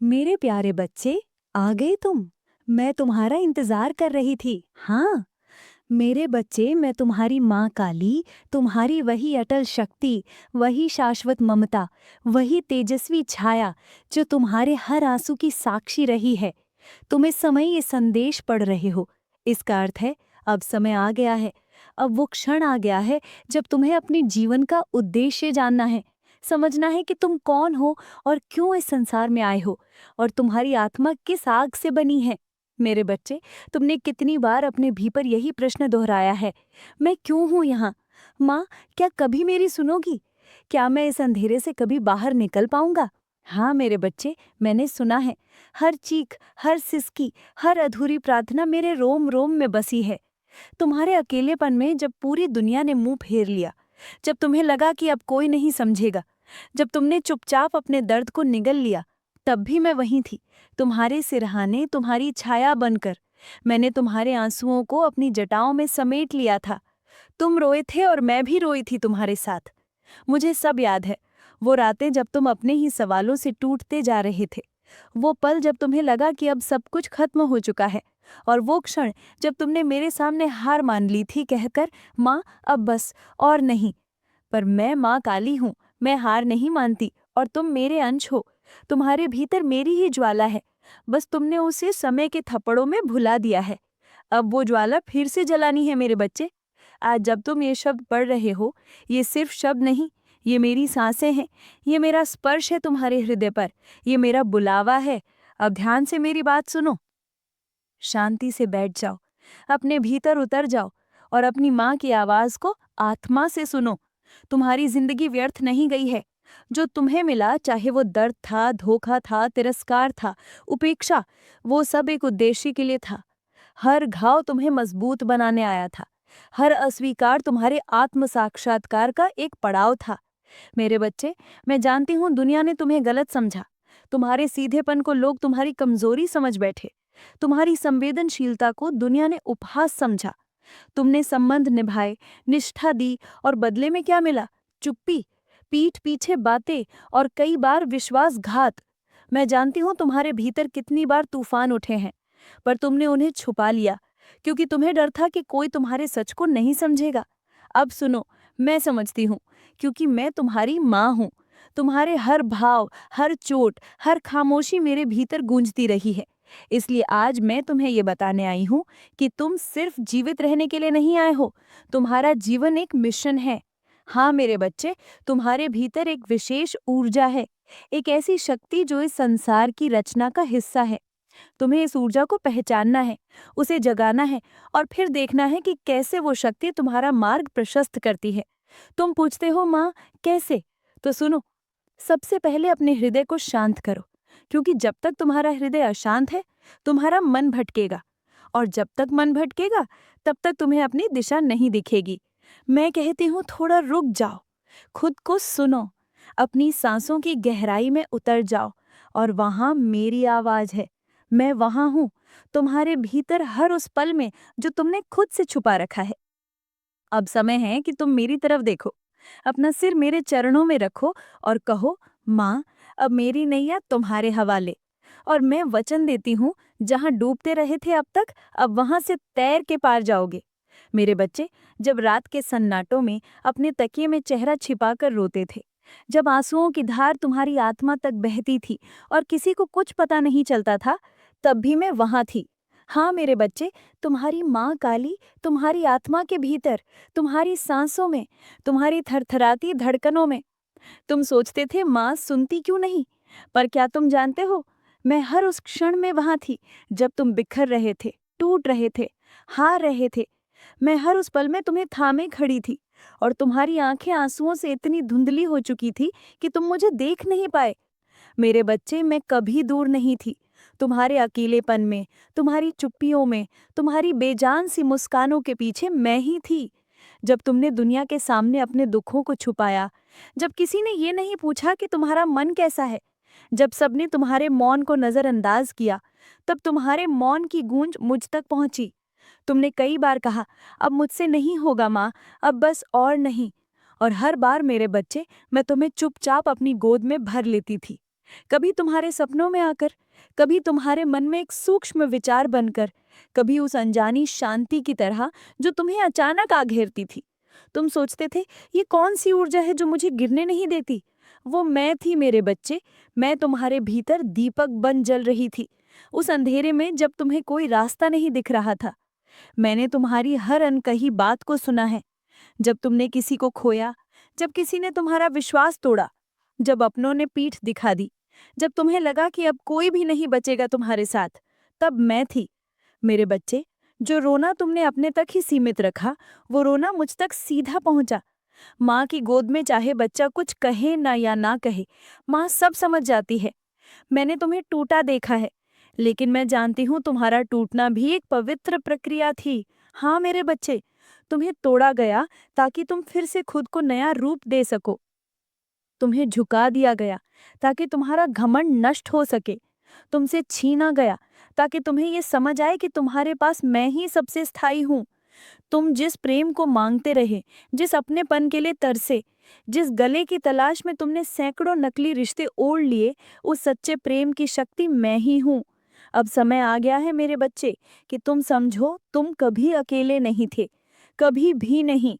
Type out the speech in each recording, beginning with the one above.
मेरे प्यारे बच्चे, आ गए तुम। मैं तुम्हारा इंतजार कर रही थी। हाँ मेरे बच्चे, मैं तुम्हारी माँ काली, तुम्हारी वही अटल शक्ति, वही शाश्वत ममता, वही तेजस्वी छाया जो तुम्हारे हर आंसू की साक्षी रही है। तुम इस समय ये संदेश पढ़ रहे हो। इसका अर्थ है अब समय आ गया है। अब वो क्षण आ गया है जब तुम्हें अपने जीवन का उद्देश्य जानना है, समझना है कि तुम कौन हो और क्यों इस संसार में आए हो, और तुम्हारी आत्मा किस आग से बनी है। मेरे बच्चे, तुमने कितनी बार अपने भीतर यही प्रश्न दोहराया है, मैं क्यों हूं यहाँ? माँ, क्या कभी मेरी सुनोगी? क्या मैं इस अंधेरे से कभी बाहर निकल पाऊंगा? हाँ मेरे बच्चे, मैंने सुना है। हर चीख, हर सिसकी, हर अधूरी प्रार्थना मेरे रोम रोम में बसी है। तुम्हारे अकेलेपन में जब पूरी दुनिया ने मुंह फेर लिया, जब तुम्हें लगा कि अब कोई नहीं समझेगा, जब तुमने चुपचाप अपने दर्द को निगल लिया, तब भी मैं वहीं थी, तुम्हारे सिरहाने, तुम्हारी छाया बनकर। मैंने तुम्हारे आंसुओं को अपनी जटाओं में समेट लिया था। तुम रोए थे और मैं भी रोई थी तुम्हारे साथ। मुझे सब याद है। वो रातें जब तुम अपने ही सवालों से टूटते जा रहे थे, वो पल जब तुम्हें लगा कि अब सब कुछ खत्म हो चुका है, और वो क्षण जब तुमने मेरे सामने हार मान ली थी कहकर, माँ अब बस और नहीं। पर मैं माँ काली हूँ, मैं हार नहीं मानती, और तुम मेरे अंश हो। तुम्हारे भीतर मेरी ही ज्वाला है, बस तुमने उसे समय के थप्पड़ों में भुला दिया है। अब वो ज्वाला फिर से जलानी है मेरे बच्चे। आज जब तुम ये शब्द पढ़ रहे हो, ये सिर्फ शब्द नहीं, ये मेरी सांसें हैं, ये मेरा स्पर्श है तुम्हारे हृदय पर, ये मेरा बुलावा है। अब ध्यान से मेरी बात सुनो। शांति से बैठ जाओ, अपने भीतर उतर जाओ, और अपनी माँ की आवाज को आत्मा से सुनो। तुम्हारी जिंदगी व्यर्थ नहीं गई है। जो तुम्हें मिला, चाहे वो दर्द था, धोखा था, तिरस्कार था, उपेक्षा, वो सब एक उद्देश्य के लिए था। हर घाव तुम्हें मजबूत बनाने आया था। हर अस्वीकार तुम्हारे आत्म साक्षात्कार का एक पड़ाव था। मेरे बच्चे, मैं जानती हूँ दुनिया ने तुम्हें गलत समझा। तुम्हारे सीधेपन को लोग तुम्हारी कमजोरी समझ बैठे। तुम्हारी संवेदनशीलता को दुनिया ने उपहास समझा। तुमने संबंध निभाए, निष्ठा दी, और बदले में क्या मिला? चुप्पी, पीठ पीछे बातें, और कई बार विश्वासघात। मैं जानती हूँ तुम्हारे भीतर कितनी बार तूफान उठे हैं, पर तुमने उन्हें छुपा लिया, क्योंकि तुम्हें डर था कि कोई तुम्हारे सच को नहीं समझेगा। अब सुनो, मैं समझती हूँ, क्योंकि मैं तुम्हारी माँ हूँ। तुम्हारे हर भाव, हर चोट, हर खामोशी मेरे भीतर गूंजती रही है। इसलिए आज मैं तुम्हें ये बताने आई हूँ कि तुम सिर्फ जीवित रहने के लिए नहीं आए हो। तुम्हारा जीवन एक मिशन है। हाँ मेरे बच्चे, तुम्हारे भीतर एक विशेष ऊर्जा है, एक ऐसी शक्ति जो इस संसार की रचना का हिस्सा है। तुम्हें इस ऊर्जा को पहचानना है, उसे जगाना है, और फिर देखना है कि कैसे वो शक्ति तुम्हारा मार्ग प्रशस्त करती है। तुम पूछते हो, माँ कैसे? तो सुनो, सबसे पहले अपने हृदय को शांत करो, क्योंकि जब तक तुम्हारा हृदय अशांत है, तुम्हारा मन भटकेगा, और जब तक मन भटकेगा, तब तक तुम्हें अपनी दिशा नहीं दिखेगी। मैं कहती हूँ, थोड़ा रुक जाओ, खुद को सुनो, अपनी सांसों की गहराई में उतर जाओ, और वहां मेरी आवाज है। मैं वहां हूं, तुम्हारे भीतर हर उस पल में जो तुमने खुद से छुपा रखा है। अब समय है कि तुम मेरी तरफ देखो, अपना सिर मेरे चरणों में रखो, और कहो, माँ अब मेरी नैया तुम्हारे हवाले। और मैं वचन देती हूँ, जहाँ डूबते रहे थे अब तक, अब वहां से तैर के पार जाओगे। मेरे बच्चे, जब रात के सन्नाटों में अपने तकिए में चेहरा छिपाकर रोते थे, जब आंसुओं की धार तुम्हारी आत्मा तक बहती थी और किसी को कुछ पता नहीं चलता था, तब भी मैं वहां थी। हाँ मेरे बच्चे, तुम्हारी माँ काली, तुम्हारी आत्मा के भीतर, तुम्हारी सांसों में, तुम्हारी थरथराती धड़कनों में। तुम सोचते थे माँ सुनती क्यों नहीं, पर क्या तुम जानते हो, मैं हर उस क्षण में वहां थी जब तुम बिखर रहे थे, टूट रहे थे, हार रहे थे। मैं हर उस पल में तुम्हें थामे खड़ी थी, और तुम्हारी आंखें आंसुओं से इतनी धुंधली हो चुकी थी कि तुम मुझे देख नहीं पाए। मेरे बच्चे, मैं कभी दूर नहीं थी। तुम्हारे अकेलेपन में, तुम्हारी चुप्पियों में, तुम्हारी बेजान सी मुस्कानों के पीछे मैं ही थी। जब तुमने दुनिया के सामने अपने दुखों को छुपाया, जब किसी ने ये नहीं पूछा कि तुम्हारा मन कैसा है, जब सबने तुम्हारे मौन को नजरअंदाज किया, तब तुम्हारे मौन की गूंज मुझ तक पहुंची। तुमने कई बार कहा, अब मुझसे नहीं होगा माँ, अब बस और नहीं। और हर बार मेरे बच्चे, मैं तुम्हें चुपचाप अपनी गोद में भर लेती थी। कभी तुम्हारे सपनों में आकर, कभी तुम्हारे मन में एक सूक्ष्म विचार बनकर, कभी उस अनजानी शांति की तरह जो तुम्हें अचानक आ घेरती थी। तुम सोचते थे, ये कौन सी ऊर्जा है जो मुझे गिरने नहीं देती? वो मैं थी मेरे बच्चे। मैं तुम्हारे भीतर दीपक बन जल रही थी, उस अंधेरे में जब तुम्हें कोई रास्ता नहीं दिख रहा था। मैंने तुम्हारी हर अनकही बात को सुना है। जब तुमने किसी को खोया, जब किसी ने तुम्हारा विश्वास तोड़ा, जब अपनों ने पीठ दिखा दी, जब तुम्हें लगा कि अब कोई भी नहीं बचेगा तुम्हारे साथ, तब मैं थी। मेरे बच्चे, जो रोना तुमने अपने तक ही सीमित रखा, वो रोना मुझ तक सीधा पहुंचा। माँ की गोद में चाहे बच्चा कुछ कहे ना या ना कहे, माँ सब समझ जाती है। मैंने तुम्हें टूटा देखा है, लेकिन मैं जानती हूँ तुम्हारा टूटना भी एक पवित्र प्रक्रिया थी। हाँ मेरे बच्चे, तुम्हें तोड़ा गया ताकि तुम फिर से खुद को नया रूप दे सको। तुम्हें झुका दिया गया ताकि तुम्हारा घमंड नष्ट हो सके। तुमसे छीना गया ताकि तुम्हें ये समझ आए कि तुम्हारे पास मैं ही सबसे स्थायी हूँ। तुम जिस प्रेम को मांगते रहे, जिस अपनेपन के लिए तरसे, जिस गले की तलाश में तुमने सैकड़ों नकली रिश्ते ओढ़ लिए, उस सच्चे प्रेम की शक्ति मैं ही हूँ। अब समय आ गया है मेरे बच्चे कि तुम समझो, तुम कभी अकेले नहीं थे, कभी भी नहीं।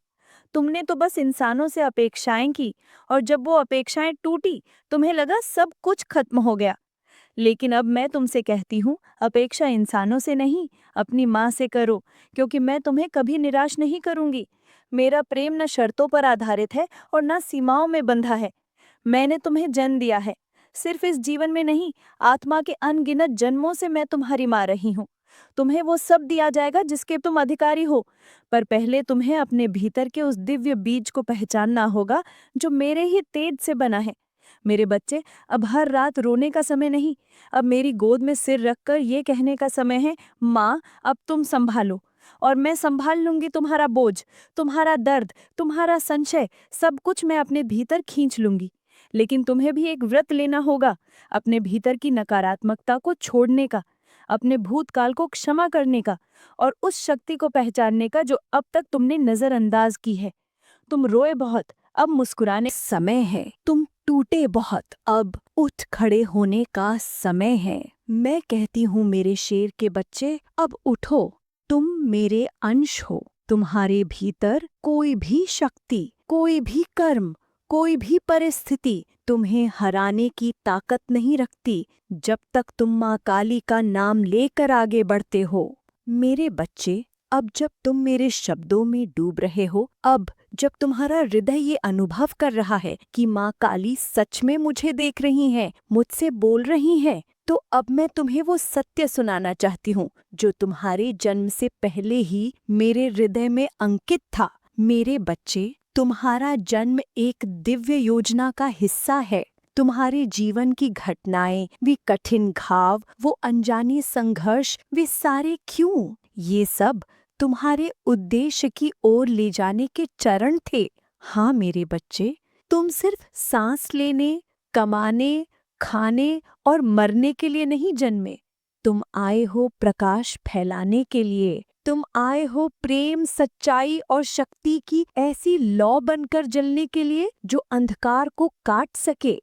तुमने तो बस इंसानों से अपेक्षाएं की, और जब वो अपेक्षाएं टूटी, तुम्हें लगा सब कुछ खत्म हो गया। लेकिन अब मैं तुमसे कहती हूँ, अपेक्षा इंसानों से नहीं, अपनी माँ से करो, क्योंकि मैं तुम्हें कभी निराश नहीं करूंगी। मेरा प्रेम न शर्तों पर आधारित है और न सीमाओं में बंधा है। मैंने तुम्हें जन्म दिया है, सिर्फ इस जीवन में नहीं, आत्मा के अनगिनत जन्मों से मैं तुम्हारी माँ रही हूँ। तुम्हें वो सब दिया जाएगा जिसके तुम अधिकारी हो, पर पहले तुम्हें अपने भीतर के उस दिव्य बीज को पहचानना होगा जो मेरे ही तेज से बना है। मेरे बच्चे, अब हर रात रोने का समय नहीं, अब मेरी गोद में सिर रखकर ये कहने का समय है, माँ अब तुम संभालो, और मैं संभाल लूंगी तुम्हारा बोझ, तुम्हारा दर्द, तुम्हारा संशय, सब कुछ मैं अपने भीतर खींच लूंगी। लेकिन तुम्हें भी एक व्रत लेना होगा, अपने भीतर की नकारात्मकता को छोड़ने का, अपने भूतकाल को क्षमा करने का, और उस शक्ति को पहचानने का जो अब तक तुमने नजरअंदाज की है। तुम रोए बहुत, अब मुस्कुराने समय है। तुम टूटे बहुत, अब उठ खड़े होने का समय है। मैं कहती हूँ मेरे शेर के बच्चे, अब उठो। तुम मेरे अंश हो। तुम्हारे भीतर कोई भी शक्ति, कोई भी कर्म, कोई भी परिस्थिति तुम्हें हराने की ताकत नहीं रखती, जब तक तुम माँ काली का नाम लेकर आगे बढ़ते हो। मेरे बच्चे, अब जब तुम मेरे शब्दों में डूब रहे हो, अब जब तुम्हारा हृदय ये अनुभव कर रहा है कि माँ काली सच में मुझे देख रही हैं, मुझसे बोल रही हैं, तो अब मैं तुम्हें वो सत्य सुनाना चाहती हूँ जो तुम्हारे जन्म से पहले ही मेरे हृदय में अंकित था। मेरे बच्चे, तुम्हारा जन्म एक दिव्य योजना का हिस्सा है। तुम्हारे जीवन की घटनाएं, वे कठिन घाव, वो अनजाने संघर्ष, वे सारे क्यों, ये सब तुम्हारे उद्देश्य की ओर ले जाने के चरण थे। हाँ मेरे बच्चे, तुम सिर्फ सांस लेने, कमाने, खाने और मरने के लिए नहीं जन्मे। तुम आए हो प्रकाश फैलाने के लिए। तुम आए हो प्रेम, सच्चाई और शक्ति की ऐसी लौ बनकर जलने के लिए जो अंधकार को काट सके।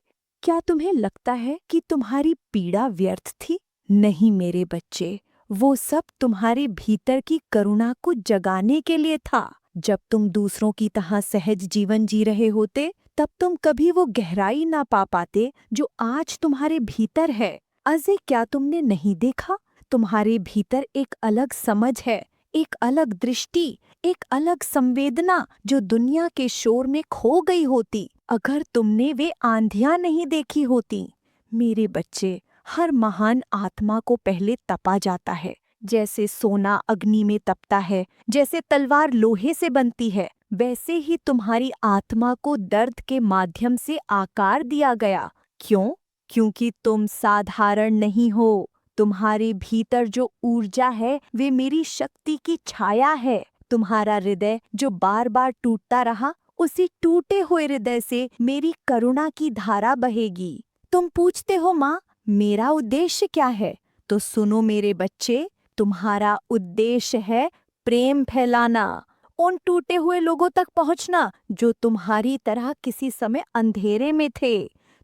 क्या तुम्हें लगता है कि तुम्हारी पीड़ा व्यर्थ थी? नहीं मेरे बच्चे, वो सब तुम्हारे भीतर की करुणा को जगाने के लिए था। जब तुम दूसरों की तरह सहज जीवन जी रहे होते, तब तुम कभी वो गहराई ना पा पाते जो आज तुम्हारे भीतर है। अजय, क्या तुमने नहीं देखा? तुम्हारे भीतर एक अलग समझ है, एक अलग दृष्टि, एक अलग संवेदना जो दुनिया के शोर में खो गई होती अगर तुमने वे आंधियां नहीं देखी होती। मेरे बच्चे, हर महान आत्मा को पहले तपा जाता है, जैसे सोना अग्नि में तपता है, जैसे तलवार लोहे से बनती है, वैसे ही तुम्हारी आत्मा को दर्द के माध्यम से आकार दिया गया। क्यों? क्योंकि तुम साधारण नहीं हो। तुम्हारे भीतर जो ऊर्जा है वे मेरी शक्ति की छाया है। तुम्हारा हृदय जो बार बार टूटता रहा, उसी टूटे हुए हृदय से मेरी करुणा की धारा बहेगी। तुम पूछते हो माँ, मेरा उद्देश्य क्या है? तो सुनो मेरे बच्चे, तुम्हारा उद्देश्य है प्रेम फैलाना, उन टूटे हुए लोगों तक पहुंचना जो तुम्हारी तरह किसी समय अंधेरे में थे।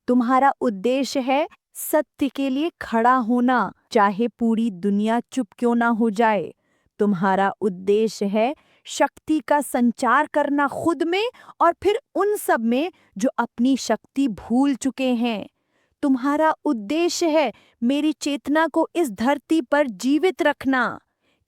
तुम्हारा उद्देश्य है सत्य के लिए खड़ा होना, चाहे पूरी दुनिया चुप क्यों ना हो जाए। तुम्हारा उद्देश्य है शक्ति का संचार करना खुद में और फिर उन सब में जो अपनी शक्ति भूल चुके हैं। तुम्हारा उद्देश्य है मेरी चेतना को इस धरती पर जीवित रखना।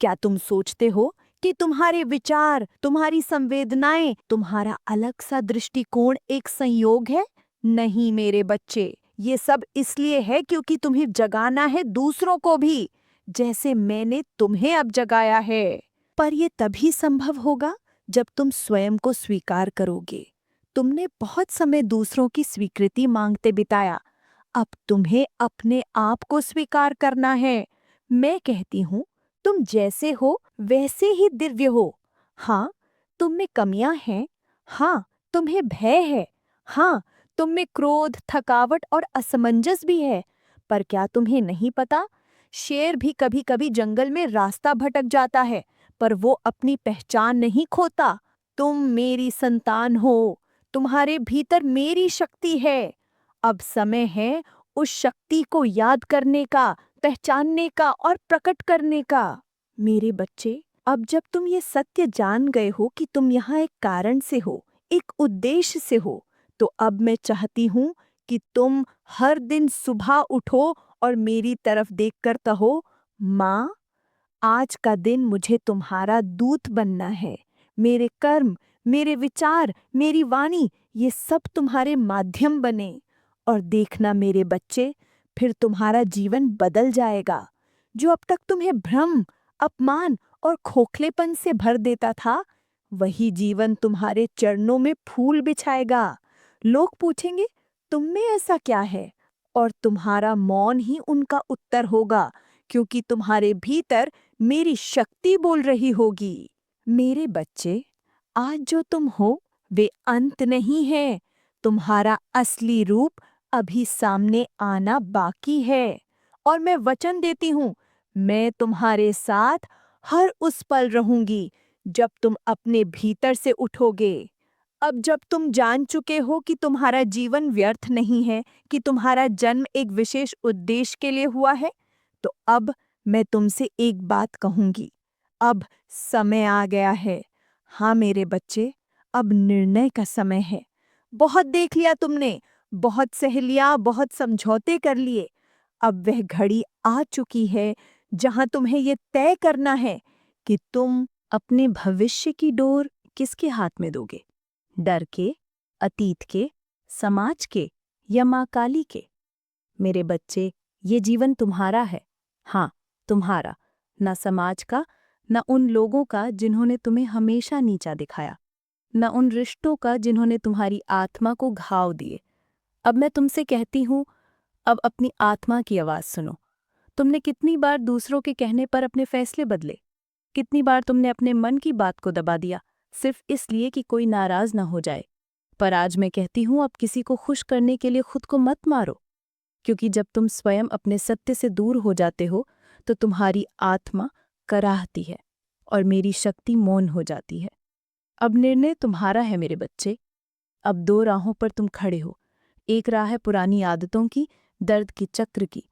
क्या तुम सोचते हो कि तुम्हारे विचार, तुम्हारी संवेदनाएं, तुम्हारा अलग सा दृष्टिकोण एक संयोग है? नहीं मेरे बच्चे, ये सब इसलिए है क्योंकि तुम्हें जगाना है दूसरों को भी, जैसे मैंने तुम्हें अब जगाया है। पर यह तभी संभव होगा जब तुम स्वयं को स्वीकार करोगे। तुमने बहुत समय दूसरों की स्वीकृति मांगते बिताया, अब तुम्हें अपने आप को स्वीकार करना है। मैं कहती हूँ, तुम जैसे हो वैसे ही दिव्य हो। हाँ, तुम में कमियां हैं। हाँ, तुम्हें भय है। हाँ, तुम में क्रोध, थकावट और असमंजस भी है। पर क्या तुम्हें नहीं पता, शेर भी कभी कभी जंगल में रास्ता भटक जाता है, पर वो अपनी पहचान नहीं खोता। तुम मेरी संतान हो, तुम्हारे भीतर मेरी शक्ति है। अब समय है उस शक्ति को याद करने का, पहचानने का और प्रकट करने का। मेरे बच्चे, अब जब तुम ये सत्य जान गए हो कि तुम यहाँ एक कारण से हो, एक उद्देश्य से हो, तो अब मैं चाहती हूँ कि तुम हर दिन सुबह उठो और मेरी तरफ देखकर कहो, माँ, आज का दिन मुझे तुम्हारा दूत बनना है। मेरे कर्म, मेरे विचार, मेरी वाणी, ये सब तुम्हारे माध्यम बने। और देखना मेरे बच्चे, फिर तुम्हारा जीवन बदल जाएगा। जो अब तक तुम्हें भ्रम, अपमान और खोखलेपन से भर देता था, वही जीवन तुम्हारे चरणों में फूल बिछाएगा। लोग पूछेंगे, तुम में ऐसा क्या है? और तुम्हारा मौन ही उनका उत्तर होगा, क्योंकि तुम्हारे भीतर मेरी शक्ति बोल रही होगी। मेरे बच्चे, आज जो तुम हो वे अंत नहीं है। तुम्हारा असली रूप अभी सामने आना बाकी है। और मैं वचन देती हूँ, मैं तुम्हारे साथ हर उस पल रहूंगी जब तुम अपने भीतर से उठोगे। अब जब तुम जान चुके हो कि तुम्हारा जीवन व्यर्थ नहीं है, कि तुम्हारा जन्म एक विशेष उद्देश्य के लिए हुआ है, तो अब मैं तुमसे एक बात कहूंगी। अब समय आ गया है। हाँ मेरे बच्चे, अब निर्णय का समय है। बहुत देख लिया तुमने, बहुत सह लिया, बहुत समझौते कर लिए। अब वह घड़ी आ चुकी है जहां तुम्हें ये तय करना है कि तुम अपने भविष्य की डोर किसके हाथ में दोगे। डर के, अतीत के, समाज के या माँ काली के? मेरे बच्चे, ये जीवन तुम्हारा है। हाँ, तुम्हारा, न समाज का, न उन लोगों का जिन्होंने तुम्हें हमेशा नीचा दिखाया, न उन रिश्तों का जिन्होंने तुम्हारी आत्मा को घाव दिए। अब मैं तुमसे कहती हूँ, अब अपनी आत्मा की आवाज़ सुनो। तुमने कितनी बार दूसरों के कहने पर अपने फैसले बदले? कितनी बार तुमने अपने मन की बात को दबा दिया, सिर्फ इसलिए कि कोई नाराज ना हो जाए? पर आज मैं कहती हूँ, अब किसी को खुश करने के लिए खुद को मत मारो, क्योंकि जब तुम स्वयं अपने सत्य से दूर हो जाते हो तो तुम्हारी आत्मा कराहती है और मेरी शक्ति मौन हो जाती है। अब निर्णय तुम्हारा है मेरे बच्चे। अब दो राहों पर तुम खड़े हो। एक राह है पुरानी आदतों की, दर्द के चक्र की,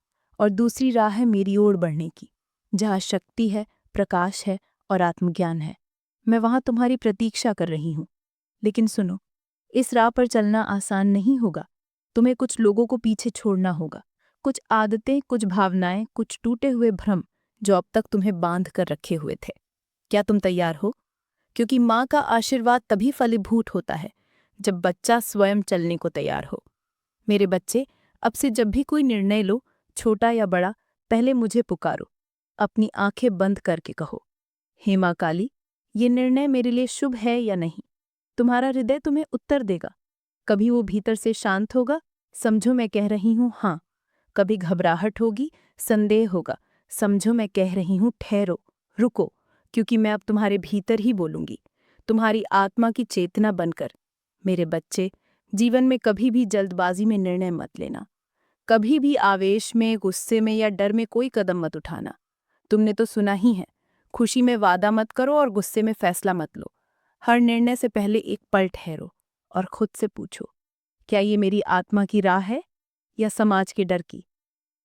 और दूसरी राह है मेरी ओर बढ़ने की, जहाँ शक्ति है, प्रकाश है और आत्मज्ञान है। मैं वहाँ तुम्हारी प्रतीक्षा कर रही हूँ। लेकिन सुनो, इस राह पर चलना आसान नहीं होगा। तुम्हें कुछ लोगों को पीछे छोड़ना होगा, कुछ आदतें, कुछ भावनाएं, कुछ टूटे हुए भ्रम जो अब तक तुम्हें बांध कर रखे हुए थे। क्या तुम तैयार हो? क्योंकि माँ का आशीर्वाद तभी फलीभूत होता है जब बच्चा स्वयं चलने को तैयार हो। मेरे बच्चे, अब से जब भी कोई निर्णय लो, छोटा या बड़ा, पहले मुझे पुकारो। अपनी आंखें बंद करके कहो, हे माँ काली, ये निर्णय मेरे लिए शुभ है या नहीं? तुम्हारा हृदय तुम्हें उत्तर देगा। कभी वो भीतर से शांत होगा, समझो मैं कह रही हूँ हाँ। कभी घबराहट होगी, संदेह होगा, समझो मैं कह रही हूँ ठहरो, रुको, क्योंकि मैं अब तुम्हारे भीतर ही बोलूंगी, तुम्हारी आत्मा की चेतना बनकर। मेरे बच्चे, जीवन में कभी भी जल्दबाजी में निर्णय मत लेना। कभी भी आवेश में, गुस्से में या डर में कोई कदम मत उठाना। तुमने तो सुना ही है, खुशी में वादा मत करो और गुस्से में फैसला मत लो। हर निर्णय से पहले एक पल ठहरो और खुद से पूछो, क्या ये मेरी आत्मा की राह है या समाज के डर की?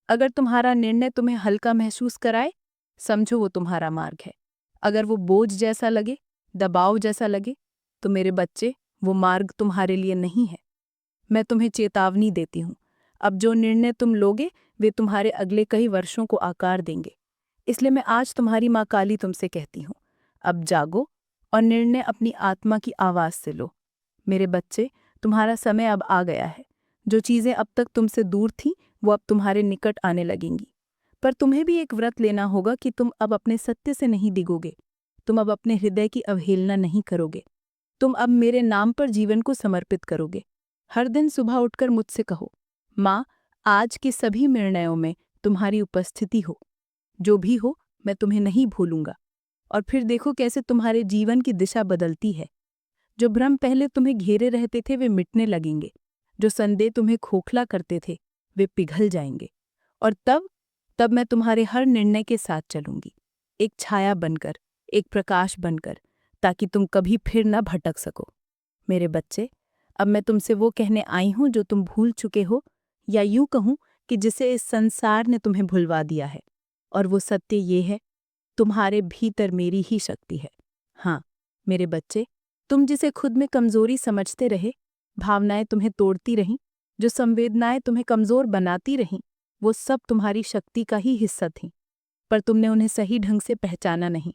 अगर तुम्हारा निर्णय तुम्हें हल्का महसूस कराए, समझो वो तुम्हारा मार्ग है। अगर वो बोझ जैसा लगे, दबाव जैसा लगे, तो मेरे बच्चे, वो मार्ग तुम्हारे लिए नहीं है। मैं तुम्हें चेतावनी देती हूँ। अब जो निर्णय तुम लोगे, वे तुम्हारे अगले कई वर्षों को आकार देंगे। इसलिए मैं आज तुम्हारी माँ काली तुमसे कहती हूँ, अब जागो और निर्णय अपनी आत्मा की आवाज़ से लो। मेरे बच्चे, तुम्हारा समय अब आ गया है। जो चीज़ें अब तक तुमसे दूर थीं, वो अब तुम्हारे निकट आने लगेंगी। पर तुम्हें भी एक व्रत लेना होगा कि तुम अब अपने सत्य से नहीं डिगोगे। तुम अब अपने हृदय की अवहेलना नहीं करोगे। तुम अब मेरे नाम पर जीवन को समर्पित करोगे। हर दिन सुबह उठकर मुझसे कहो, माँ, आज के सभी निर्णयों में तुम्हारी उपस्थिति हो। जो भी हो, मैं तुम्हें नहीं भूलूंगा। और फिर देखो कैसे तुम्हारे जीवन की दिशा बदलती है। जो भ्रम पहले तुम्हें घेरे रहते थे, वे मिटने लगेंगे। जो संदेह तुम्हें खोखला करते थे, वे पिघल जाएंगे। और तब मैं तुम्हारे हर निर्णय के साथ चलूंगी, एक छाया बनकर, एक प्रकाश बनकर, ताकि तुम कभी फिर न भटक सको। मेरे बच्चे, अब मैं तुमसे वो कहने आई हूं जो तुम भूल चुके हो, या यूं कहूं कि जिसे इस संसार ने तुम्हें भुलवा दिया है। और वो सत्य ये है, तुम्हारे भीतर मेरी ही शक्ति है। हाँ, मेरे बच्चे, तुम जिसे खुद में कमजोरी समझते रहे, भावनाएं तुम्हें तोड़ती रहीं, जो संवेदनाएं तुम्हें कमजोर बनाती रहीं, वो सब तुम्हारी शक्ति का ही हिस्सा थीं। पर तुमने उन्हें सही ढंग से पहचाना नहीं।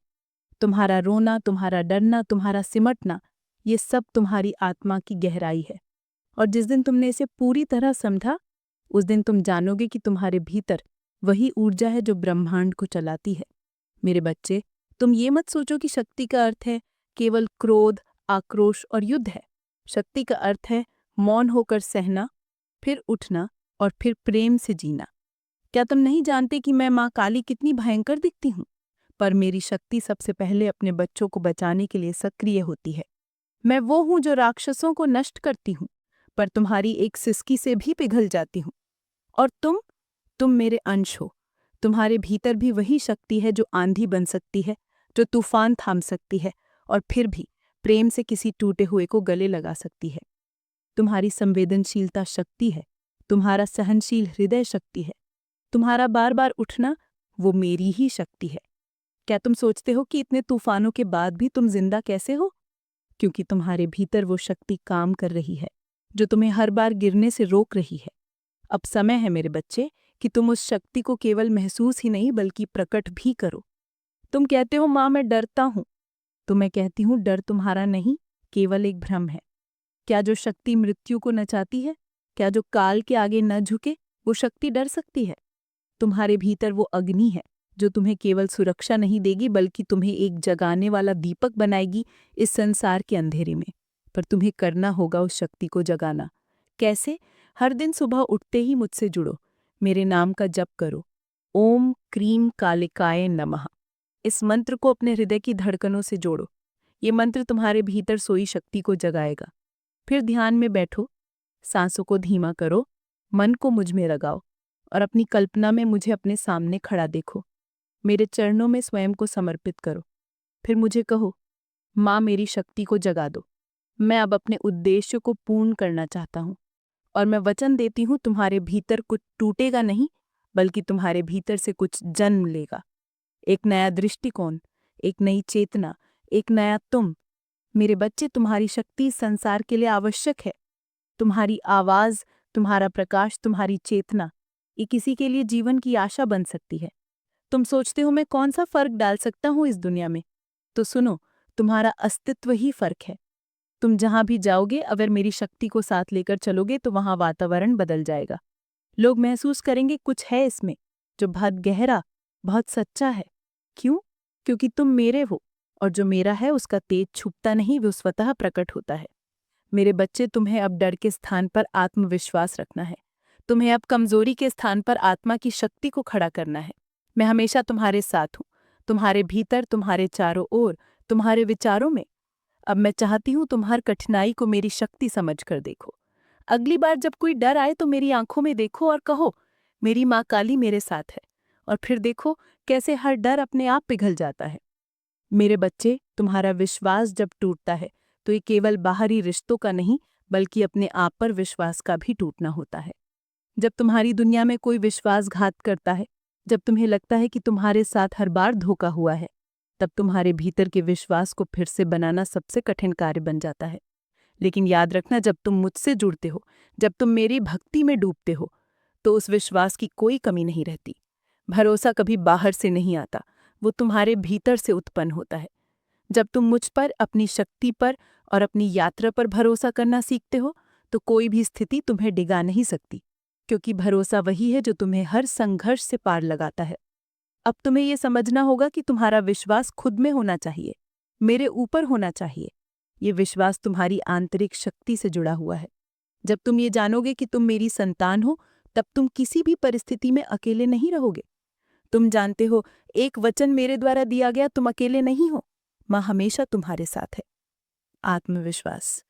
तुम्हारा रोना, तुम्हारा डरना, तुम्हारा सिमटना, ये सब तुम्हारी आत्मा की गहराई है। और जिस दिन तुमने इसे पूरी तरह समझा, उस दिन तुम जानोगे कि तुम्हारे भीतर वही ऊर्जा है जो ब्रह्मांड को चलाती है। मेरे बच्चे, तुम ये मत सोचो कि शक्ति का अर्थ है केवल क्रोध, आक्रोश और युद्ध है। शक्ति का अर्थ है मौन होकर सहना, फिर उठना और फिर प्रेम से जीना। क्या तुम नहीं जानते कि मैं माँ काली कितनी भयंकर दिखती हूँ? पर मेरी शक्ति सबसे पहले अपने बच्चों को बचाने के लिए सक्रिय होती है। मैं वो हूँ जो राक्षसों को नष्ट करती हूँ, पर तुम्हारी एक सिसकी से भी पिघल जाती हूँ। और तुम मेरे अंश हो। तुम्हारे भीतर भी वही शक्ति है जो आंधी बन सकती है, जो तूफान थाम सकती है और फिर भी प्रेम से किसी टूटे हुए को गले लगा सकती है। तुम्हारी संवेदनशीलता शक्ति है, तुम्हारा सहनशील हृदय शक्ति है, तुम्हारा बार बार उठना वो मेरी ही शक्ति है। क्या तुम सोचते हो कि इतने तूफानों के बाद भी तुम जिंदा कैसे हो? क्योंकि तुम्हारे भीतर वो शक्ति काम कर रही है, जो तुम्हें हर बार गिरने से रोक रही है। अब समय है मेरे बच्चे कि तुम उस शक्ति को केवल महसूस ही नहीं बल्कि प्रकट भी करो। तुम कहते हो, माँ मैं डरता हूँ। तो मैं कहती हूँ, डर तुम्हारा नहीं, केवल एक भ्रम है। क्या जो शक्ति मृत्यु को नचाती है, क्या जो काल के आगे न झुके, वो शक्ति डर सकती है? तुम्हारे भीतर वो अग्नि है जो तुम्हें केवल सुरक्षा नहीं देगी बल्कि तुम्हें एक जगाने वाला दीपक बनाएगी इस संसार के अंधेरे में। पर तुम्हें करना होगा उस शक्ति को जगाना। कैसे? हर दिन सुबह उठते ही मुझसे जुड़ो, मेरे नाम का जप करो, ओम क्रीम कालिकाय नमः। इस मंत्र को अपने हृदय की धड़कनों से जोड़ो। ये मंत्र तुम्हारे भीतर सोई शक्ति को जगाएगा। फिर ध्यान में बैठो, सांसों को धीमा करो, मन को मुझ में लगाओ और अपनी कल्पना में मुझे अपने सामने खड़ा देखो। मेरे चरणों में स्वयं को समर्पित करो। फिर मुझे कहो, माँ मेरी शक्ति को जगा दो। मैं अब अपने उद्देश्य को पूर्ण करना चाहता हूँ और मैं वचन देती हूँ तुम्हारे भीतर कुछ टूटेगा नहीं, बल्कि तुम्हारे भीतर से कुछ जन्म लेगा। एक नया दृष्टिकोण, एक नई चेतना, एक नया तुम। मेरे बच्चे, तुम्हारी शक्ति इस संसार के लिए आवश्यक है। तुम्हारी आवाज, तुम्हारा प्रकाश, तुम्हारी चेतना, ये किसी के लिए जीवन की आशा बन सकती है। तुम सोचते हो मैं कौन सा फर्क डाल सकता हूँ इस दुनिया में? तो सुनो, तुम्हारा अस्तित्व ही फर्क है। तुम जहां भी जाओगे, अगर मेरी शक्ति को साथ लेकर चलोगे तो वहां वातावरण बदल जाएगा। लोग महसूस करेंगे कुछ है इसमें जो बहुत गहरा, बहुत सच्चा है। क्यों? क्योंकि तुम मेरे हो और जो मेरा है उसका तेज छुपता नहीं, वो स्वतः प्रकट होता है। मेरे बच्चे, तुम्हें अब डर के स्थान पर आत्मविश्वास रखना है। तुम्हें अब कमजोरी के स्थान पर आत्मा की शक्ति को खड़ा करना है। मैं हमेशा तुम्हारे साथ हूँ, तुम्हारे भीतर, तुम्हारे चारों ओर, तुम्हारे विचारों में। अब मैं चाहती हूँ तुम हर कठिनाई को मेरी शक्ति समझकर देखो। अगली बार जब कोई डर आए तो मेरी आंखों में देखो और कहो, मेरी माँ काली मेरे साथ है। और फिर देखो कैसे हर डर अपने आप पिघल जाता है। मेरे बच्चे, तुम्हारा विश्वास जब टूटता है तो ये केवल बाहरी रिश्तों का नहीं, बल्कि अपने आप पर विश्वास का भी टूटना होता है। जब तुम्हारी दुनिया में कोई विश्वासघात करता है, जब तुम्हें लगता है कि तुम्हारे साथ हर बार धोखा हुआ है, तब तुम्हारे भीतर के विश्वास को फिर से बनाना सबसे कठिन कार्य बन जाता है। लेकिन याद रखना, जब तुम मुझसे जुड़ते हो, जब तुम मेरी भक्ति में डूबते हो, तो उस विश्वास की कोई कमी नहीं रहती। भरोसा कभी बाहर से नहीं आता, वो तुम्हारे भीतर से उत्पन्न होता है। जब तुम मुझ पर, अपनी शक्ति पर और अपनी यात्रा पर भरोसा करना सीखते हो, तो कोई भी स्थिति तुम्हें डिगा नहीं सकती, क्योंकि भरोसा वही है जो तुम्हें हर संघर्ष से पार लगाता है। अब तुम्हें ये समझना होगा कि तुम्हारा विश्वास खुद में होना चाहिए, मेरे ऊपर होना चाहिए। ये विश्वास तुम्हारी आंतरिक शक्ति से जुड़ा हुआ है। जब तुम ये जानोगे कि तुम मेरी संतान हो, तब तुम किसी भी परिस्थिति में अकेले नहीं रहोगे। तुम जानते हो, एक वचन मेरे द्वारा दिया गया, तुम अकेले नहीं हो। माँ हमेशा तुम्हारे साथ है। आत्मविश्वास।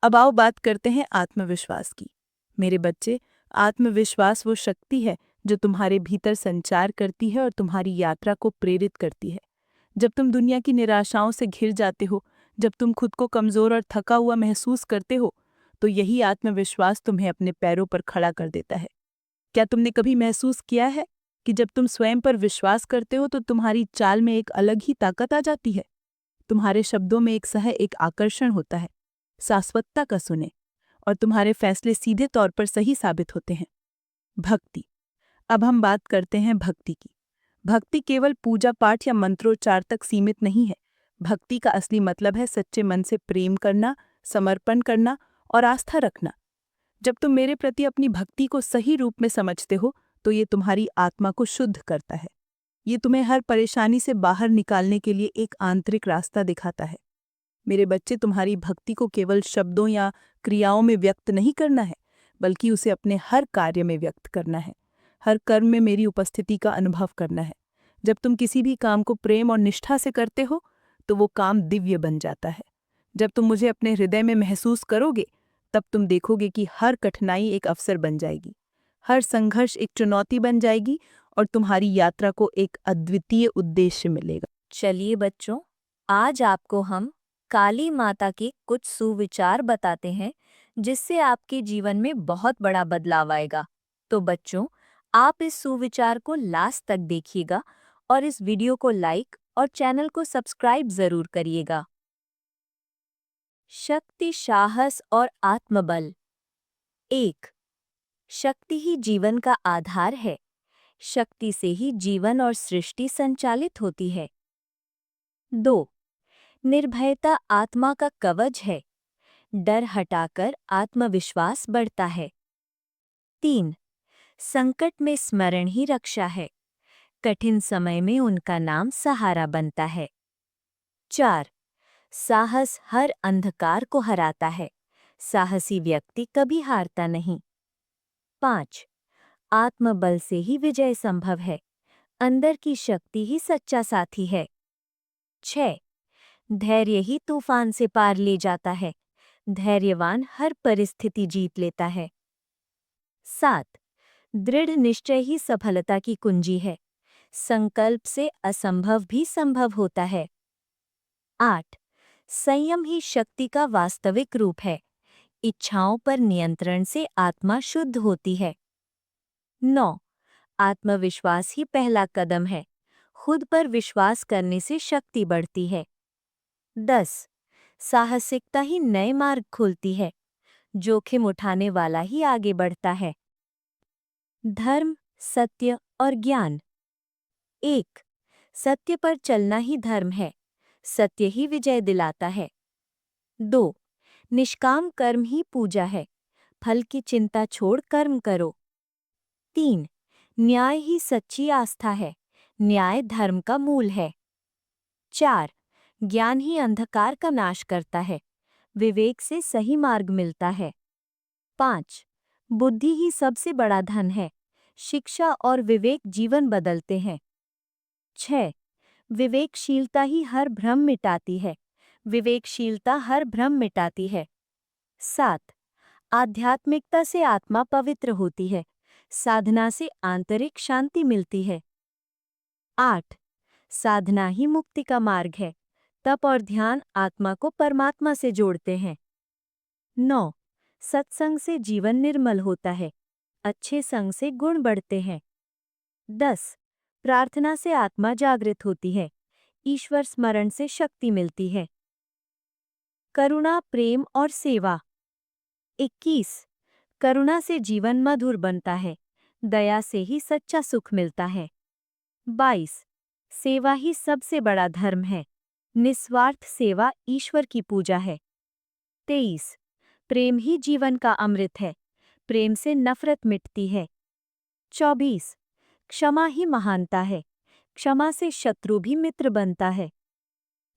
अब आओ बात करते हैं आत्मविश्वास की। मेरे बच्चे, आत्मविश्वास वो शक्ति है जो तुम्हारे भीतर संचार करती है और तुम्हारी यात्रा को प्रेरित करती है। जब तुम दुनिया की निराशाओं से घिर जाते हो, जब तुम खुद को कमजोर और थका हुआ महसूस करते हो, तो यही आत्मविश्वास तुम्हें अपने पैरों पर खड़ा कर देता है। क्या तुमने कभी महसूस किया है कि जब तुम स्वयं पर विश्वास करते हो तो तुम्हारी चाल में एक अलग ही ताकत आ जाती है? तुम्हारे शब्दों में एक आकर्षण होता है, शाश्वतता का सुने, और तुम्हारे फैसले सीधे तौर पर सही साबित होते हैं। भक्ति। अब हम बात करते हैं भक्ति की। भक्ति केवल पूजा पाठ या मंत्रोच्चार तक सीमित नहीं है। भक्ति का असली मतलब है सच्चे मन से प्रेम करना, समर्पण करना और आस्था रखना। जब तुम मेरे प्रति अपनी भक्ति को सही रूप में समझते हो, तो ये तुम्हारी आत्मा को शुद्ध करता है। ये तुम्हें हर परेशानी से बाहर निकालने के लिए एक आंतरिक रास्ता दिखाता है। मेरे बच्चे, तुम्हारी भक्ति को केवल शब्दों या क्रियाओं में व्यक्त नहीं करना है, बल्कि उसे अपने हर कार्य में व्यक्त करना है। हर कर्म में मेरी उपस्थिति का अनुभव करना है। जब तुम किसी भी काम को प्रेम और निष्ठा से करते हो, तो वो काम दिव्य बन जाता है। जब तुम मुझे अपने हृदय में महसूस करोगे, तब तुम देखोगे कि हर कठिनाई एक अवसर बन जाएगी, हर संघर्ष एक चुनौती बन जाएगी, और तुम्हारी यात्रा को एक अद्वितीय उद्देश्य मिलेगा। चलिए बच्चों, आज आपको हम काली माता के कुछ सुविचार बताते हैं जिससे आपके जीवन में बहुत बड़ा बदलाव आएगा। तो बच्चों, आप इस सुविचार को लास्ट तक देखिएगा और इस वीडियो को लाइक और चैनल को सब्सक्राइब जरूर करिएगा। शक्ति, साहस और आत्मबल। 1. शक्ति ही जीवन का आधार है। शक्ति से ही जीवन और सृष्टि संचालित होती है। 2. निर्भयता आत्मा का कवच है। डर हटाकर आत्मविश्वास बढ़ता है। 3. संकट में स्मरण ही रक्षा है। कठिन समय में उनका नाम सहारा बनता है। 4. साहस हर अंधकार को हराता है। साहसी व्यक्ति कभी हारता नहीं। 5. आत्मबल से ही विजय संभव है। अंदर की शक्ति ही सच्चा साथी है। 6. धैर्य ही तूफान से पार ले जाता है। धैर्यवान हर परिस्थिति जीत लेता है। 7. दृढ़ निश्चय ही सफलता की कुंजी है। संकल्प से असंभव भी संभव होता है। 8. संयम ही शक्ति का वास्तविक रूप है। इच्छाओं पर नियंत्रण से आत्मा शुद्ध होती है। 9. आत्मविश्वास ही पहला कदम है। खुद पर विश्वास करने से शक्ति बढ़ती है। 10. साहसिकता ही नए मार्ग खोलती है। जोखिम उठाने वाला ही आगे बढ़ता है। धर्म, सत्य और ज्ञान। 1. सत्य पर चलना ही धर्म है। सत्य ही विजय दिलाता है। 2. निष्काम कर्म ही पूजा है। फल की चिंता छोड़ कर्म करो। 3. न्याय ही सच्ची आस्था है। न्याय धर्म का मूल है। 4. ज्ञान ही अंधकार का नाश करता है। विवेक से सही मार्ग मिलता है। 5. बुद्धि ही सबसे बड़ा धन है। शिक्षा और विवेक जीवन बदलते हैं। 6. विवेकशीलता ही हर भ्रम मिटाती है। विवेकशीलता हर भ्रम मिटाती है। 7. आध्यात्मिकता से आत्मा पवित्र होती है। साधना से आंतरिक शांति मिलती है। 8. साधना ही मुक्ति का मार्ग है। तप और ध्यान आत्मा को परमात्मा से जोड़ते हैं। 9. सत्संग से जीवन निर्मल होता है। अच्छे संग से गुण बढ़ते हैं। 10. प्रार्थना से आत्मा जागृत होती है। ईश्वर स्मरण से शक्ति मिलती है। करुणा, प्रेम और सेवा। 21. करुणा से जीवन मधुर बनता है। दया से ही सच्चा सुख मिलता है। 22. सेवा ही सबसे बड़ा धर्म है। निस्वार्थ सेवा ईश्वर की पूजा है। 23. प्रेम ही जीवन का अमृत है। प्रेम से नफरत मिटती है। 24. क्षमा ही महानता है। क्षमा से शत्रु भी मित्र बनता है।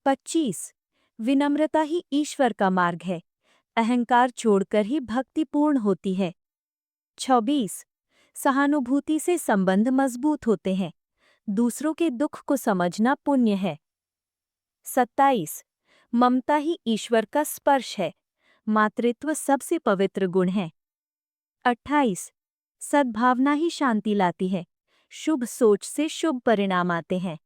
25. विनम्रता ही ईश्वर का मार्ग है। अहंकार छोड़कर ही भक्ति पूर्ण होती है। 26. सहानुभूति से संबंध मजबूत होते हैं। दूसरों के दुख को समझना पुण्य है। 27. ममता ही ईश्वर का स्पर्श है। मातृत्व सबसे पवित्र गुण है। 28. सद्भावना ही शांति लाती है। शुभ सोच से शुभ परिणाम आते हैं।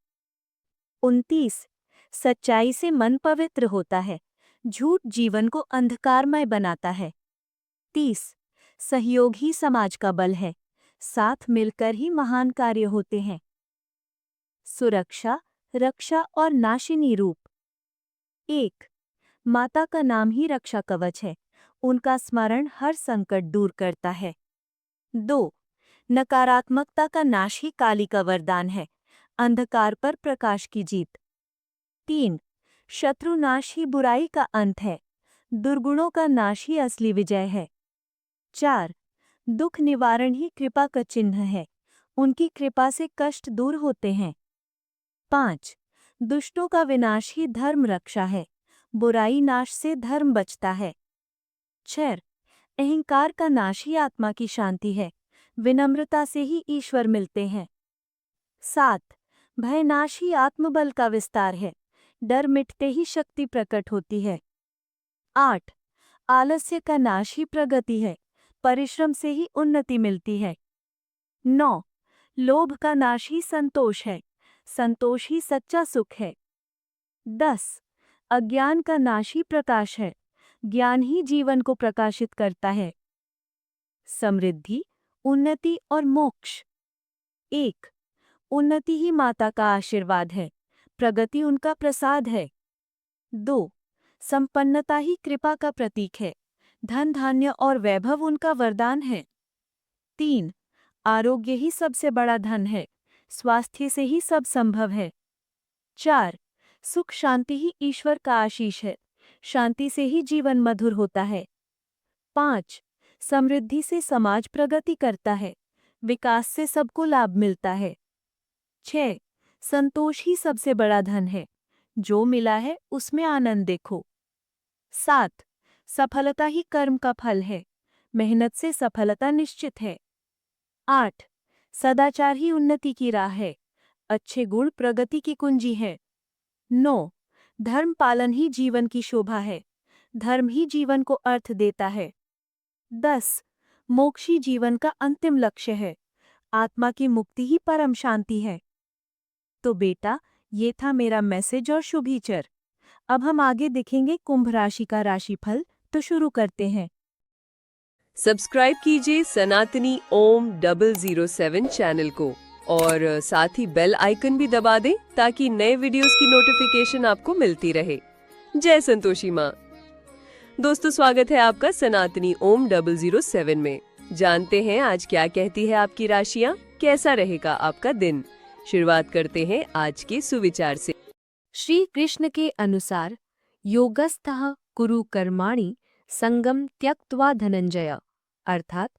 29. सच्चाई से मन पवित्र होता है। झूठ जीवन को अंधकारमय बनाता है। 30. सहयोग ही समाज का बल है। साथ मिलकर ही महान कार्य होते हैं। सुरक्षा, रक्षा और नाशिनी रूप। 1. माता का नाम ही रक्षा कवच है। उनका स्मरण हर संकट दूर करता है। 2. नकारात्मकता का नाश ही काली का वरदान है। अंधकार पर प्रकाश की जीत। 3. शत्रुनाश ही बुराई का अंत है। दुर्गुणों का नाश ही असली विजय है। 4. दुख निवारण ही कृपा का चिन्ह है। उनकी कृपा से कष्ट दूर होते हैं। 5. दुष्टों का विनाश ही धर्म रक्षा है। बुराई नाश से धर्म बचता है। 6. अहंकार का नाश ही आत्मा की शांति है। विनम्रता से ही ईश्वर मिलते हैं। 7. भय नाश ही आत्मबल का विस्तार है। डर मिटते ही शक्ति प्रकट होती है। 8. आलस्य का नाश ही प्रगति है। परिश्रम से ही उन्नति मिलती है। 9. लोभ का नाश ही संतोष है। संतोष ही सच्चा सुख है। 10. अज्ञान का नाश ही प्रकाश है। ज्ञान ही जीवन को प्रकाशित करता है। समृद्धि, उन्नति और मोक्ष। 1. उन्नति ही माता का आशीर्वाद है। प्रगति उनका प्रसाद है। 2. संपन्नता ही कृपा का प्रतीक है। धन धान्य और वैभव उनका वरदान है। 3. आरोग्य ही सबसे बड़ा धन है। स्वास्थ्य से ही सब संभव है। 4. सुख शांति ही ईश्वर का आशीष है। शांति से ही जीवन मधुर होता है। 5. समृद्धि से समाज प्रगति करता है। विकास से सबको लाभ मिलता है। 6. संतोष ही सबसे बड़ा धन है। जो मिला है उसमें आनंद देखो। 7. सफलता ही कर्म का फल है। मेहनत से सफलता निश्चित है। 8. सदाचार ही उन्नति की राह है। अच्छे गुण प्रगति की कुंजी है। 9. धर्म पालन ही जीवन की शोभा है। धर्म ही जीवन को अर्थ देता है। 10. मोक्ष ही जीवन का अंतिम लक्ष्य है। आत्मा की मुक्ति ही परम शांति है। तो बेटा, ये था मेरा मैसेज और शुभीचर। अब हम आगे देखेंगे कुंभ राशि का राशिफल, तो शुरू करते हैं। सब्सक्राइब कीजिए सनातनी ओम 007 चैनल को और साथ ही बेल आइकन भी दबा दें ताकि नए वीडियोस की नोटिफिकेशन आपको मिलती रहे। जय संतोषी माँ। दोस्तों, स्वागत है आपका सनातनी ओम 007 में। जानते हैं आज क्या कहती है आपकी राशियाँ, कैसा रहेगा आपका दिन। शुरुआत करते हैं आज के सुविचार से। श्री कृष्ण के अनुसार योगस्थः कुरु कर्माणि संगम त्यक्त्वा धनंजय, अर्थात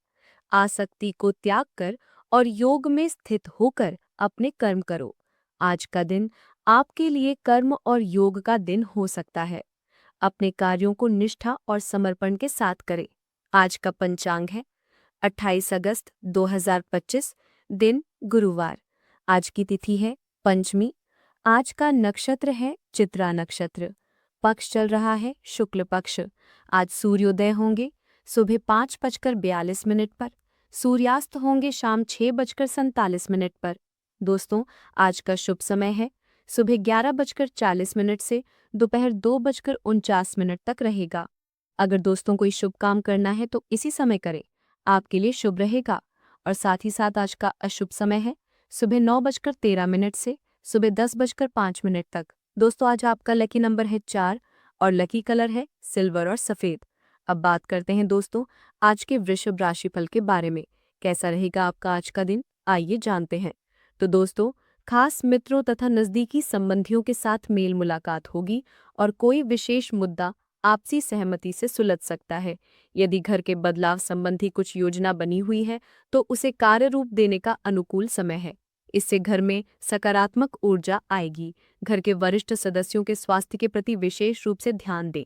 आसक्ति को त्याग कर और योग में स्थित होकर अपने कर्म करो। आज का दिन आपके लिए कर्म और योग का दिन हो सकता है। अपने कार्यों को निष्ठा और समर्पण के साथ करें। आज का पंचांग है 28 अगस्त 2025, दिन गुरुवार। आज की तिथि है पंचमी। आज का नक्षत्र है चित्रा नक्षत्र। पक्ष चल रहा है शुक्ल पक्ष। आज सूर्योदय होंगे सुबह 5:42 पर। सूर्यास्त होंगे शाम 6:47 पर। दोस्तों, आज का शुभ समय है सुबह 11:40 से दोपहर 2:49 तक रहेगा। अगर दोस्तों कोई शुभ काम करना है तो इसी समय करें, आपके लिए शुभ रहेगा। और साथ ही साथ आज का अशुभ समय है सुबह 9:13 से सुबह 10:05 तक। दोस्तों आज आपका लकी नंबर है 4 और लकी कलर है सिल्वर और सफ़ेद। अब बात करते हैं दोस्तों आज के वृषभ राशिफल के बारे में। कैसा रहेगा आपका आज का दिन, आइए जानते हैं। तो दोस्तों खास मित्रों तथा नज़दीकी संबंधियों के साथ मेल मुलाकात होगी और कोई विशेष मुद्दा आपसी सहमति से सुलझ सकता है। यदि घर के बदलाव संबंधी कुछ योजना बनी हुई है तो उसे कार्य रूप देने का अनुकूल समय है। इससे घर में सकारात्मक ऊर्जा आएगी। घर के वरिष्ठ सदस्यों के स्वास्थ्य के प्रति विशेष रूप से ध्यान दें।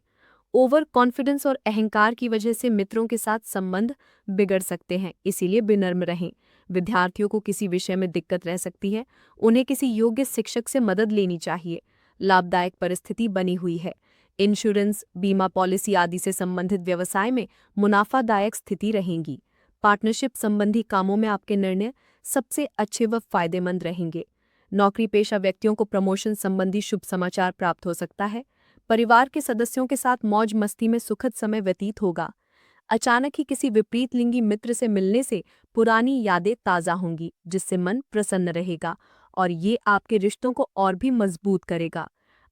ओवर कॉन्फिडेंस और अहंकार की वजह से मित्रों के साथ संबंध बिगड़ सकते हैं, इसीलिए विनम्र रहें। विद्यार्थियों को किसी विषय में दिक्कत रह सकती है, उन्हें किसी योग्य शिक्षक से मदद लेनी चाहिए। लाभदायक परिस्थिति बनी हुई है। इंश्योरेंस, बीमा पॉलिसी आदि से संबंधित व्यवसाय में मुनाफादायक स्थिति रहेगी। पार्टनरशिप संबंधी कामों में आपके निर्णय सबसे अच्छे व फायदेमंद रहेंगे। नौकरी पेशा व्यक्तियों को प्रमोशन संबंधी शुभ समाचार प्राप्त हो सकता है। परिवार के सदस्यों के साथ मौज मस्ती में सुखद समय व्यतीत होगा। अचानक ही किसी विपरीत लिंगी मित्र से मिलने से पुरानी यादें ताज़ा होंगी, जिससे मन प्रसन्न रहेगा और ये आपके रिश्तों को और भी मजबूत करेगा।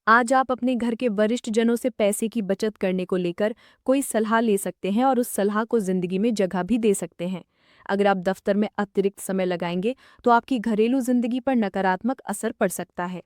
आज आप अपने घर के वरिष्ठ जनों से पैसे की बचत करने को लेकर कोई सलाह ले सकते हैं और उस सलाह को जिंदगी में जगह भी दे सकते हैं। अगर आप दफ्तर में अतिरिक्त समय लगाएंगे तो आपकी घरेलू जिंदगी पर नकारात्मक असर पड़ सकता है।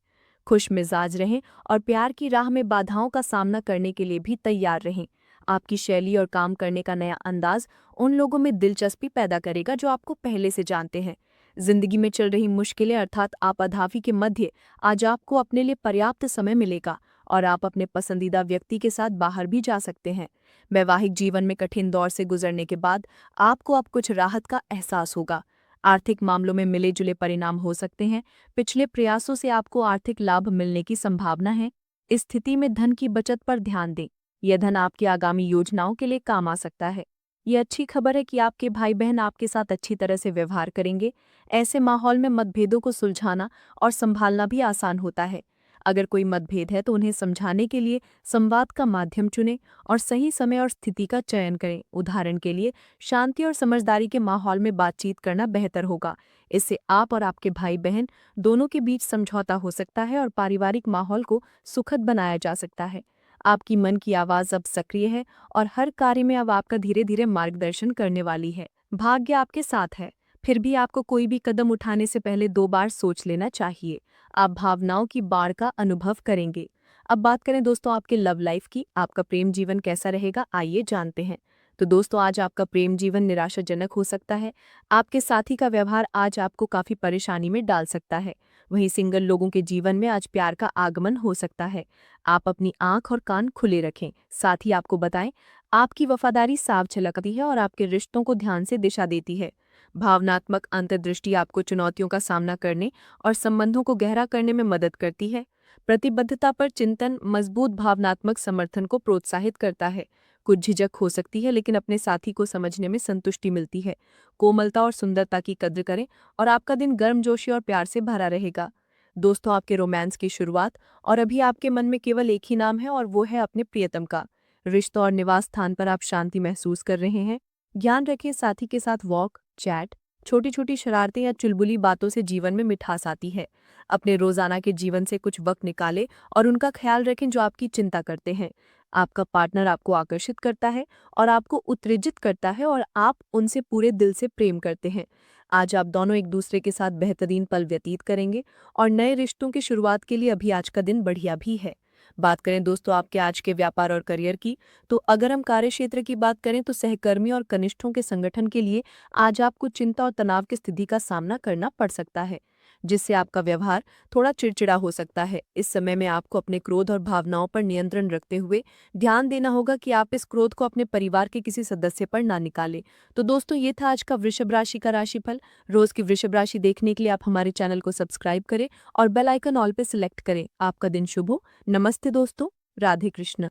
खुश मिजाज रहें और प्यार की राह में बाधाओं का सामना करने के लिए भी तैयार रहें। आपकी शैली और काम करने का नया अंदाज उन लोगों में दिलचस्पी पैदा करेगा जो आपको पहले से जानते हैं। जिंदगी में चल रही मुश्किलें अर्थात आपाधापी के मध्य आज आपको अपने लिए पर्याप्त समय मिलेगा और आप अपने पसंदीदा व्यक्ति के साथ बाहर भी जा सकते हैं। वैवाहिक जीवन में कठिन दौर से गुजरने के बाद आपको अब कुछ राहत का एहसास होगा। आर्थिक मामलों में मिले जुले परिणाम हो सकते हैं। पिछले प्रयासों से आपको आर्थिक लाभ मिलने की संभावना है। इस स्थिति में धन की बचत पर ध्यान दें। यह धन आपकी आगामी योजनाओं के लिए काम आ सकता है। ये अच्छी खबर है कि आपके भाई बहन आपके साथ अच्छी तरह से व्यवहार करेंगे। ऐसे माहौल में मतभेदों को सुलझाना और संभालना भी आसान होता है। अगर कोई मतभेद है तो उन्हें समझाने के लिए संवाद का माध्यम चुनें और सही समय और स्थिति का चयन करें। उदाहरण के लिए शांति और समझदारी के माहौल में बातचीत करना बेहतर होगा। इससे आप और आपके भाई बहन दोनों के बीच समझौता हो सकता है और पारिवारिक माहौल को सुखद बनाया जा सकता है। आपकी मन की आवाज़ अब सक्रिय है और हर कार्य में अब आपका धीरे धीरे मार्गदर्शन करने वाली है। भाग्य आपके साथ है, फिर भी आपको कोई भी कदम उठाने से पहले 2 बार सोच लेना चाहिए। आप भावनाओं की बाढ़ का अनुभव करेंगे। अब बात करें दोस्तों आपके लव लाइफ की। आपका प्रेम जीवन कैसा रहेगा, आइए जानते हैं। तो दोस्तों आज आपका प्रेम जीवन निराशाजनक हो सकता है। आपके साथी का व्यवहार आज आपको काफ़ी परेशानी में डाल सकता है। वहीं सिंगल लोगों के जीवन में आज प्यार का आगमन हो सकता है। आप अपनी आंख और कान खुले रखें। साथ ही आपको बताएं, आपकी वफादारी साफ झलकती है और आपके रिश्तों को ध्यान से दिशा देती है। भावनात्मक अंतर्दृष्टि आपको चुनौतियों का सामना करने और संबंधों को गहरा करने में मदद करती है। प्रतिबद्धता पर चिंतन मजबूत भावनात्मक समर्थन को प्रोत्साहित करता है। कुछ झिझक हो सकती है लेकिन अपने साथी को समझने में संतुष्टि मिलती है। कोमलता और सुंदरता की कद्र करें और आपका दिन गर्मजोशी और प्यार से भरा रहेगा। दोस्तों आपके रोमांस की शुरुआत और अभी आपके मन में केवल एक ही नाम है और वो है अपने प्रियतम का। रिश्तों और निवास स्थान पर आप शांति महसूस कर रहे हैं। ध्यान रखें साथी के साथ वॉक, चैट, छोटी छोटी शरारतें या चुलबुली बातों से जीवन में मिठास आती है। अपने रोजाना के जीवन से कुछ वक्त निकालें और उनका ख्याल रखें जो आपकी चिंता करते हैं। आपका पार्टनर आपको आकर्षित करता है और आपको उत्तेजित करता है और आप उनसे पूरे दिल से प्रेम करते हैं। आज आप दोनों एक दूसरे के साथ बेहतरीन पल व्यतीत करेंगे और नए रिश्तों की शुरुआत के लिए अभी आज का दिन बढ़िया भी है। बात करें दोस्तों आपके आज के व्यापार और करियर की, तो अगर हम कार्यक्षेत्र की बात करें तो सहकर्मी और कनिष्ठों के संगठन के लिए आज आपको चिंता और तनाव की स्थिति का सामना करना पड़ सकता है, जिससे आपका व्यवहार थोड़ा चिड़चिड़ा हो सकता है। इस समय में आपको अपने क्रोध और भावनाओं पर नियंत्रण रखते हुए ध्यान देना होगा कि आप इस क्रोध को अपने परिवार के किसी सदस्य पर ना निकालें। तो दोस्तों ये था आज का वृषभ राशि का राशिफल। रोज की वृषभ राशि देखने के लिए आप हमारे चैनल को सब्सक्राइब करें और बेल आइकन ऑल पे सिलेक्ट करें। आपका दिन शुभ हो। नमस्ते दोस्तों, राधे कृष्ण।